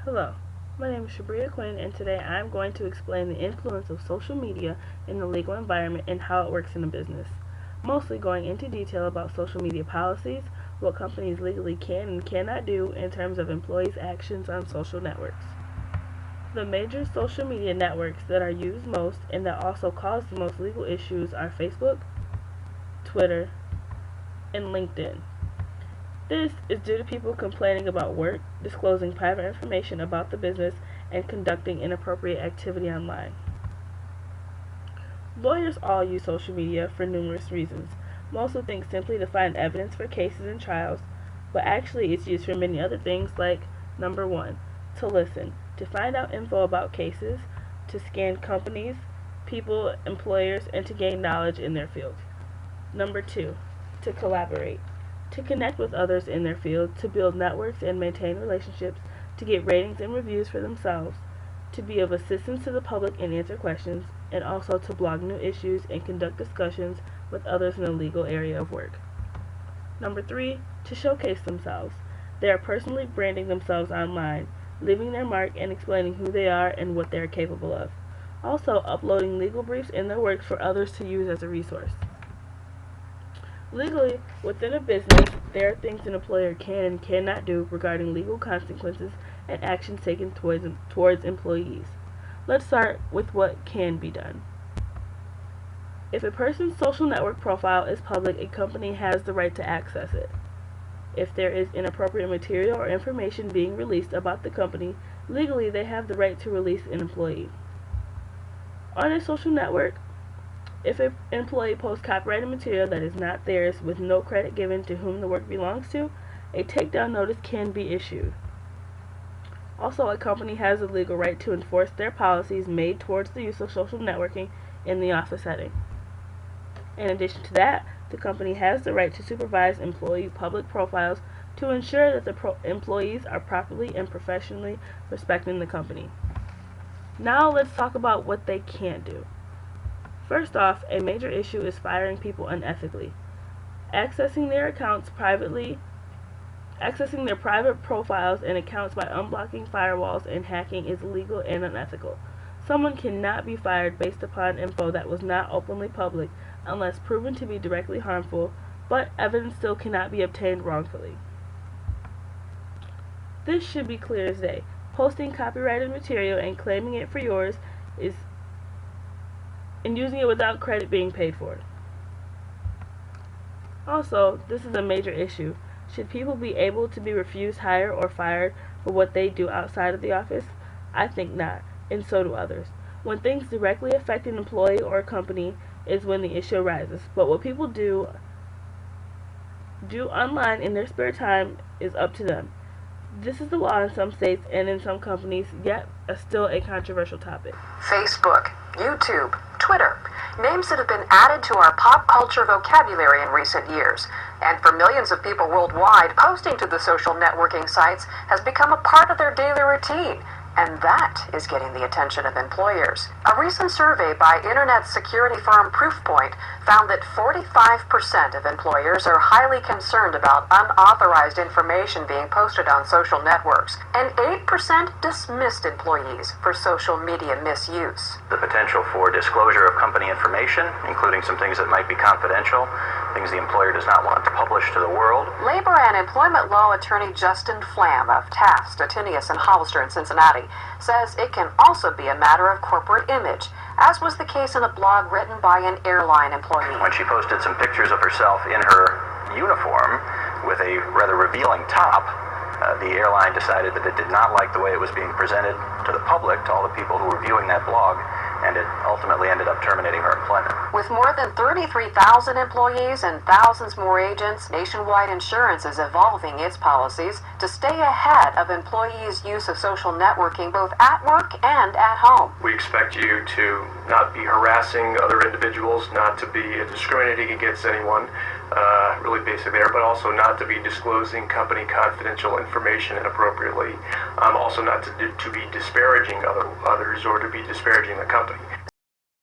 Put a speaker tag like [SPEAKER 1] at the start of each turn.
[SPEAKER 1] Hello, my name is Shabria Quinn, and today I'm going to explain the influence of social media in the legal environment and how it works in a business. Mostly going into detail about social media policies, what companies legally can and cannot do in terms of employees' actions on social networks. The major social media networks that are used most and that also cause the most legal issues are Facebook, Twitter, and LinkedIn. This is due to people complaining about work, disclosing private information about the business, and conducting inappropriate activity online. Lawyers all use social media for numerous reasons. Most would think simply to find evidence for cases and trials, but actually it's used for many other things like number 1, to listen, to find out info about cases, to scan companies, people, employers, and to gain knowledge in their field. Number 2, to collaborate, to connect with others in their field, to build networks and maintain relationships, to get ratings and reviews for themselves, to be of assistance to the public and answer questions, and also to blog new issues and conduct discussions with others in the legal area of work. Number 3, to showcase themselves. They are personally branding themselves online, leaving their mark and explaining who they are and what they are capable of. Also, uploading legal briefs in their works for others to use as a resource. Legally, within a business, there are things an employer can and cannot do regarding legal consequences and actions taken towards employees. Let's start with what can be done. If a person's social network profile is public, a company has the right to access it. If there is inappropriate material or information being released about the company, legally they have the right to release an employee. On a social network, if an employee posts copyrighted material that is not theirs with no credit given to whom the work belongs to, a takedown notice can be issued. Also, a company has the legal right to enforce their policies made towards the use of social networking in the office setting. In addition to that, the company has the right to supervise employee public profiles to ensure that the employees are properly and professionally respecting the company. Now let's talk about what they can't do. First off, a major issue is firing people unethically. Accessing their private profiles and accounts by unblocking firewalls and hacking is illegal and unethical. Someone cannot be fired based upon info that was not openly public unless proven to be directly harmful, but evidence still cannot be obtained wrongfully. This should be clear as day. Posting copyrighted material and claiming it for yours and using it without credit being paid for. Also, this is a major issue. Should people be able to be refused hire or fired for what they do outside of the office? I think not, and so do others. When things directly affect an employee or a company is when the issue arises, but what people do online in their spare time is up to them. This is the law in some states and in some companies, yet still a controversial topic.
[SPEAKER 2] Facebook, YouTube, Twitter, names that have been added to our pop culture vocabulary in recent years. And for millions of people worldwide, posting to the social networking sites has become a part of their daily routine. And that is getting the attention of employers. A recent survey by internet security firm Proofpoint found that 45% of employers are highly concerned about unauthorized information being posted on social networks, and 8% dismissed employees for social media misuse.
[SPEAKER 3] The potential for disclosure of company information, including some things that might be confidential, things the employer does not want to publish to the world.
[SPEAKER 2] Labor and employment law attorney Justin Flam of Taft, Stettinius & Hollister in Cincinnati says it can also be a matter of corporate image, as was the case in a blog written by an airline employee.
[SPEAKER 3] When she posted some pictures of herself in her uniform with a rather revealing top, the airline decided that it did not like the way it was being presented to the public, to all the people who were viewing that blog, and it ultimately ended up terminating her employment.
[SPEAKER 2] With more than 33,000 employees and thousands more agents, Nationwide Insurance is evolving its policies to stay ahead of employees' use of social networking both at work and at home.
[SPEAKER 4] We expect you to not be harassing other individuals, not to be discriminating against anyone, really basic there, but also not to be disclosing company confidential information inappropriately, also not to be disparaging others or to be disparaging the company.